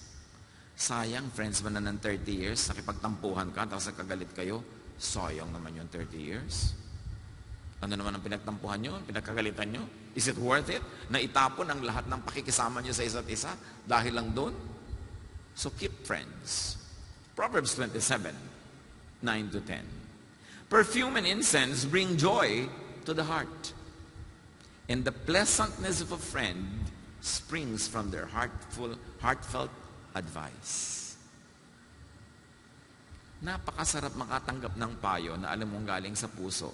Sayang, friends mo na ng 30 years, nakipagtampuhan ka, tapos nagkagalit kayo, sayang naman yung 30 years. Ano naman ang pinagtampuhan nyo, pinagkagalitan nyo? Is it worth it? Na itapon ang lahat ng pakikisama nyo sa isa't isa dahil lang doon? So keep friends. Proverbs 27:9-10. Perfume and incense bring joy to the heart, and the pleasantness of a friend springs from their heartfelt advice. Napakasarap makatanggap ng payo na alam mong galing sa puso.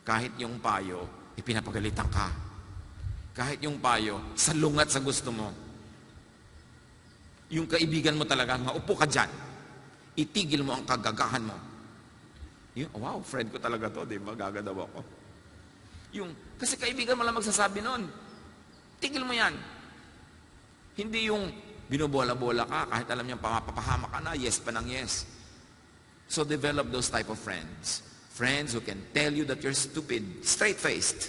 Kahit yung payo, ipinapagalitan ka. Kahit yung payo, salungat sa gusto mo. Yung kaibigan mo talaga, maupo ka dyan. Itigil mo ang kagagahan mo. Wow, friend ko talaga to, di ba? Gagadaw ako. Kasi kaibigan mo lang magsasabi nun. Tigil mo yan. Hindi yung binobola-bola ka, kahit alam niya papahama ka na, yes pa ng yes. So develop those type of friends. Friends who can tell you that you're stupid, straight-faced.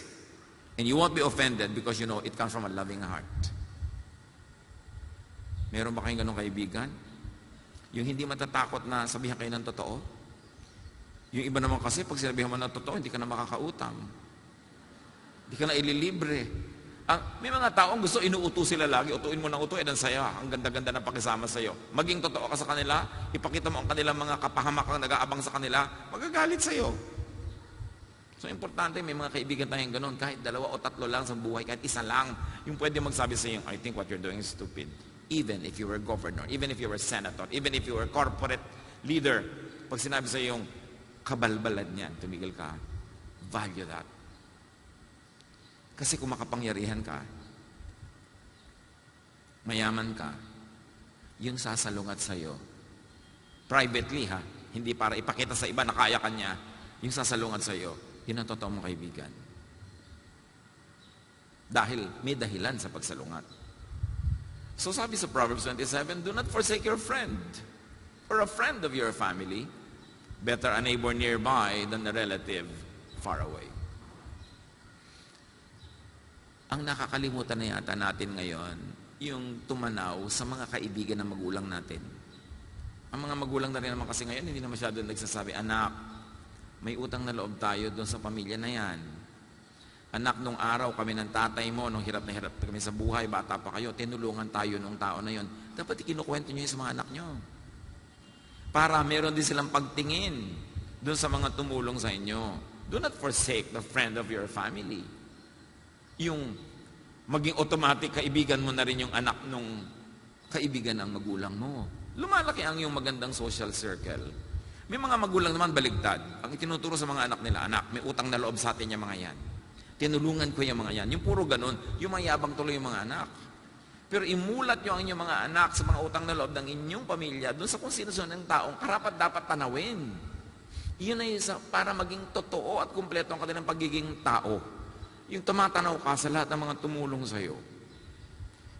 And you won't be offended because you know it comes from a loving heart. Meron ba kayong ganong kaibigan? Yung hindi matatakot na sabihan kayo ng totoo? Yung iba naman kasi, pag sinabihan mo ng totoo, hindi ka na makakautang. Hindi ka na ililibre. May mga taong gusto, inuuto sila lagi. Utuin mo ng uto, ang saya. Ang ganda-ganda ng pakisama sa iyo. Maging totoo ka sa kanila, ipakita mo ang kanilang mga kapahamakang nag-aabang sa kanila, magagalit sa iyo. So, importante, may mga kaibigan tayong ganun. Kahit 2 o 3 lang sa buhay, kahit isa lang, yung pwede magsabi sa iyo, I think what you're doing is stupid. Even if you were governor, even if you were senator, even if you were corporate leader, pag sinabi sa iyo yung kabalbalad niyan, tumigil ka, value that. Kasi kung makapangyarihan ka, mayaman ka, yung sasalungat sa iyo, privately ha, hindi para ipakita sa iba na kaya ka niya, yung sasalungat sa iyo, yun ang totoo mong kaibigan. Dahil may dahilan sa pagsalungat. So sabi sa Proverbs 27, do not forsake your friend or a friend of your family. Better a neighbor nearby than a relative far away. Ang nakakalimutan na yata natin ngayon, yung tumanaw sa mga kaibigan ng magulang natin. Ang mga magulang na rin naman kasi ngayon, hindi na masyado nagsasabi, anak, may utang na loob tayo doon sa pamilya na yan. Anak, nung araw kami ng tatay mo, nung hirap na hirap kami sa buhay, bata pa kayo, tinulungan tayo nung tao na yon. Dapat ikinukwento nyo yun sa mga anak nyo. Para meron din silang pagtingin doon sa mga tumulong sa inyo. Do not forsake the friend of your family. Yung maging automatic, kaibigan mo na rin yung anak nung kaibigan ng magulang mo. Lumalaki ang yung magandang social circle. May mga magulang naman baligtad. Ang itinuturo sa mga anak nila, anak, may utang na loob sa atin yung mga yan. Tinulungan ko yung mga yan. Yung puro ganun, yung mayabang tuloy yung mga anak. Pero imulat nyo ang inyong mga anak sa mga utang na loob ng inyong pamilya doon sa kung sino ng taong karapat dapat tanawin. Yun ay para maging totoo at kumpleto ang kanilang pagiging tao. Yung tumatanaw ka sa lahat ng mga tumulong sa iyo.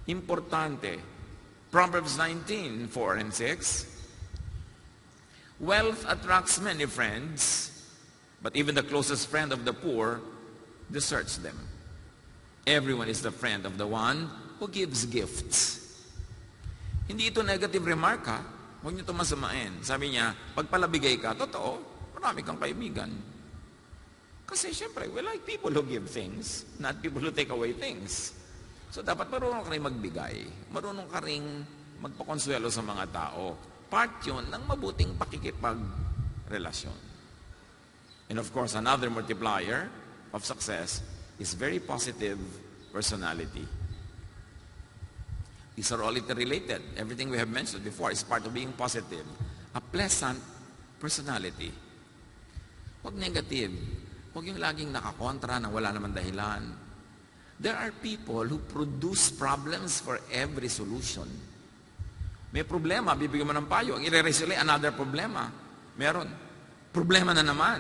Importante. Proverbs 19:4 and 6. Wealth attracts many friends, but even the closest friend of the poor deserts them. Everyone is the friend of the one who gives gifts. Hindi ito negative remark, ha? Huwag niyo ito masamain. Sabi niya, pagpalabigay ka, totoo, marami kang kaibigan. Kasi syempre, we like people who give things, not people who take away things. So dapat marunong ka rin magbigay. Marunong ka rin magpakonsuelo sa mga tao. Part yun ng mabuting pakikipagrelasyon. And of course, another multiplier of success is very positive personality. These are all interrelated. Everything we have mentioned before is part of being positive. A pleasant personality. Huwag negative. Huwag yung laging nakakontra na wala naman dahilan. There are people who produce problems for every solution. May problema, bibigyan mo ng payo. Ang i-resolve, another problema. Meron. Problema na naman.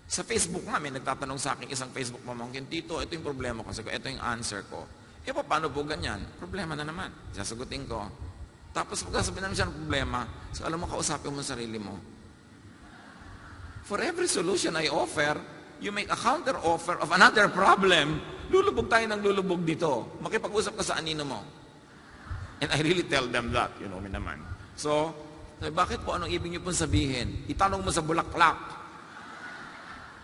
Sa Facebook nga, may nagtatanong sa akin isang Facebook pamangkin, Tito, ito yung problema ko. Sabi ko, ito yung answer ko. Paano po ganyan? Problema na naman. Sasagutin ko. Tapos pagkasabihin naman siya ng problema, so alam mo, kausapin mo sarili mo. For every solution I offer, you make a counter offer of another problem. Lulubog tayo ng lulubog dito. Makipag-usap ka sa anino mo. And I really tell them that, you know me naman. So, bakit po, anong ibig niyo pong sabihin? Itanong mo sa bulaklak.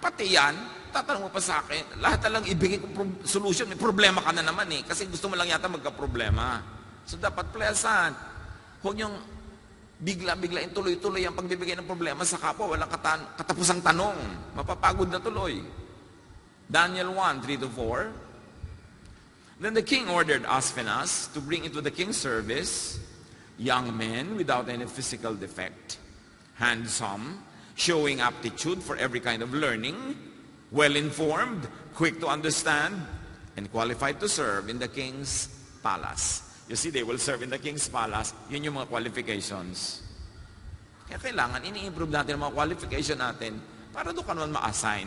Pati yan, tatanong mo pa sa akin, lahat na lang ibigay ko solution, may problema ka na naman eh. Kasi gusto mo lang yata magka-problema. So, dapat pleasant. Huwag niyong bigla-bigla, tuloy-tuloy ang pagbibigay ng problema sa kapwa, walang katapusang tanong. Mapapagod na tuloy. Daniel 1:3-4. Then the king ordered Aspenas to bring into the king's service young men without any physical defect, handsome, showing aptitude for every kind of learning, well-informed, quick to understand, and qualified to serve in the king's palace. You see, they will serve in the king's palace. Yun yung mga qualifications. Kaya kailangan, ini-improve natin ang mga qualification natin para doon ka naman ma-assign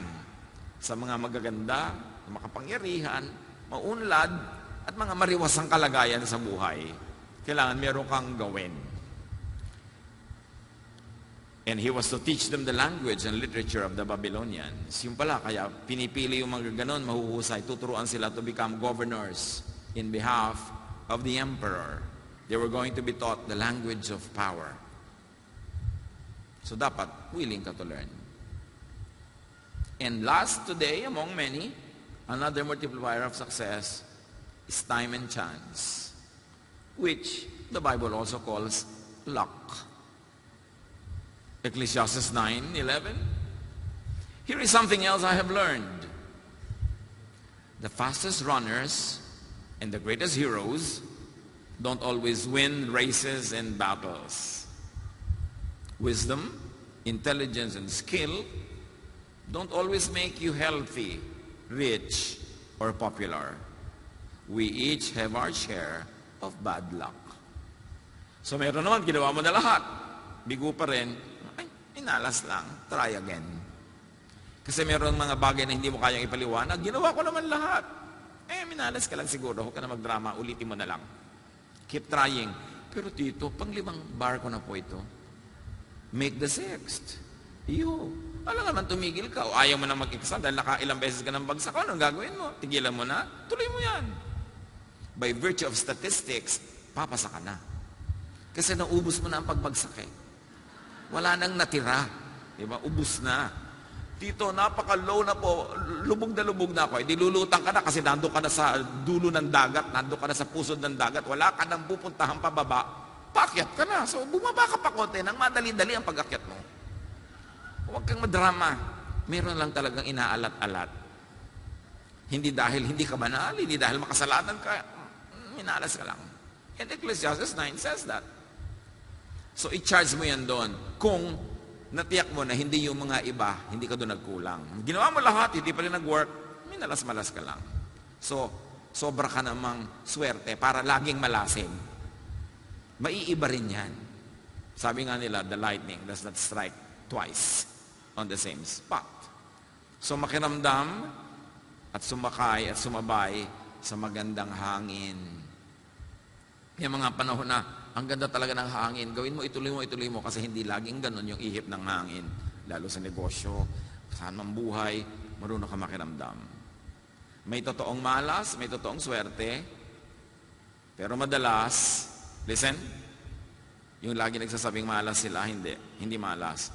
sa mga magaganda, makapangyarihan, maunlad, at mga mariwasang kalagayan sa buhay. Kailangan meron kang gawin. And he was to teach them the language and literature of the Babylonians. Yung pala, kaya pinipili yung mga ganon, mahuhusay, tuturuan sila to become governors in behalf of the emperor. They were going to be taught the language of power. So dapat, willing ka to learn. And last today, among many, another multiplier of success is time and chance, which the Bible also calls luck. Ecclesiastes 9:11. Here is something else I have learned. The fastest runners and the greatest heroes don't always win races and battles. Wisdom, intelligence, and skill don't always make you healthy, rich, or popular. We each have our share of bad luck. So meron naman, ginawa mo na lahat. Bigo pa rin, ay, inalas lang, try again. Kasi meron mga bagay na hindi mo kayang ipaliwanag, ginawa ko naman lahat. Minalas ka lang siguro, huwag ka na magdrama, ulitin mo na lang. Keep trying. Pero Tito, pang-5 bar ko na po ito. Make the 6th. Alam naman, tumigil ka o ayaw mo na mag-exam dahil nakailang beses ka ng bagsak. Anong gagawin mo? Tigilan mo na? Tuloy mo yan. By virtue of statistics, papasa ka na. Kasi naubos mo na ang pagbagsak eh. Wala nang natira. Diba? Ubus na. Tito, napaka-low na po. Lubog na ako. Di lulutang ka na kasi nandun ka na sa dulo ng dagat, nandun ka na sa pusod ng dagat, wala ka nang pupuntahan pababa, paakyat ka na. So, bumaba ka pa konti nang madali-dali ang pag-akyat mo. Huwag kang madrama. Meron lang talagang inaalat-alat. Hindi dahil hindi ka banal, hindi dahil makasalanan ka, minalas ka lang. And Ecclesiastes 9 says that. So, i-charge mo yan doon. Kung natiyak mo na hindi yung mga iba, hindi ka doon nagkulang. Ginawa mo lahat, hindi pa rin nag-work, minalas-malas ka lang. So, sobra ka namang swerte para laging malasing. Maiiba rin yan. Sabi nga nila, the lightning does not strike twice on the same spot. So makiramdam at sumakay at sumabay sa magandang hangin. Yung mga panahon na ang ganda talaga ng hangin, gawin mo, ituloy mo kasi hindi laging ganun yung ihip ng hangin. Lalo sa negosyo, saan man buhay, marunong ka makiramdam. May totoong malas, may totoong swerte, pero madalas, listen, yung lagi nagsasabing malas sila, hindi malas.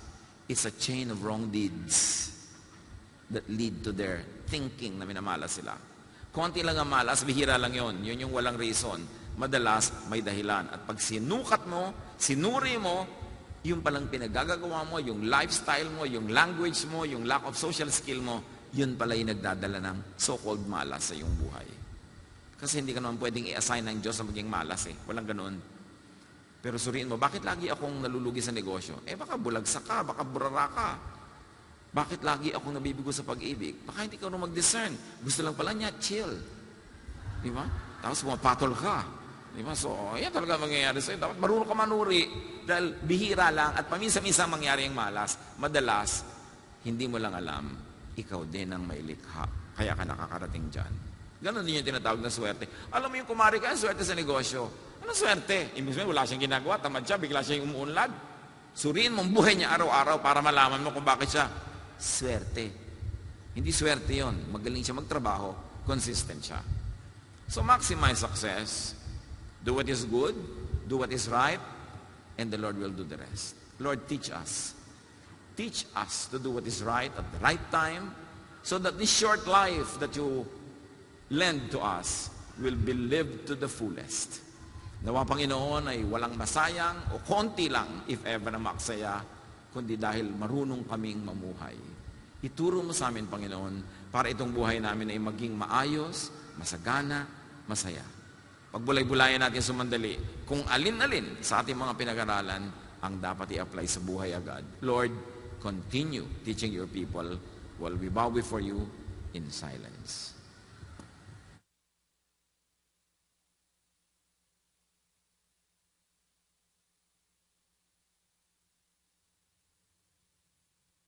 It's a chain of wrong deeds that lead to their thinking na minamalas sila. Konti lang ang malas, bihira lang yon. Yun yung walang reason. Madalas, may dahilan. At pag sinukat mo, sinuri mo, yung palang pinagagagawa mo, yung lifestyle mo, yung language mo, yung lack of social skill mo, yun pala yung nagdadala ng so-called malas sa iyong buhay. Kasi hindi ka naman pwedeng i-assign ng Diyos na maging malas eh. Walang ganoon. Pero suriin mo, bakit lagi akong nalulugi sa negosyo? Baka bulagsak ka, baka burara ka. Bakit lagi akong nabibigo sa pag-ibig? Baka hindi ka nung mag-discern. Gusto lang pala niya, chill. Di ba? Tapos pumapatol ka. Di ba? So, yan talaga mangyayari sa'yo. Dapat marunong ka manuri. Dahil bihira lang at paminsan-minsan mangyari ang malas. Madalas, hindi mo lang alam, ikaw din ang mailikha. Kaya ka nakakarating dyan. Ganon din yung tinatawag na swerte. Alam mo yung kumari ka, swerte sa negosyo. Anong swerte? Ibig sabihin, wala siyang ginagawa, tamad siya, bigla siya yung umuunlad. Suriin mo ang buhay niya araw-araw para malaman mo kung bakit siya swerte. Hindi swerte yon. Magaling siya magtrabaho, consistent siya. So maximize success. Do what is good, do what is right, and the Lord will do the rest. Lord, teach us. Teach us to do what is right at the right time so that this short life that you lend to us will be lived to the fullest. Nawa Panginoon ay walang masayang o konti lang if ever na maksaya, kundi dahil marunong kaming mamuhay. Ituro mo sa amin, Panginoon, para itong buhay namin ay maging maayos, masagana, masaya. Pagbulay-bulayan natin sumandali kung alin-alin sa ating mga pinag-aralan ang dapat i-apply sa buhay agad. Lord, continue teaching your people while we bow before you in silence.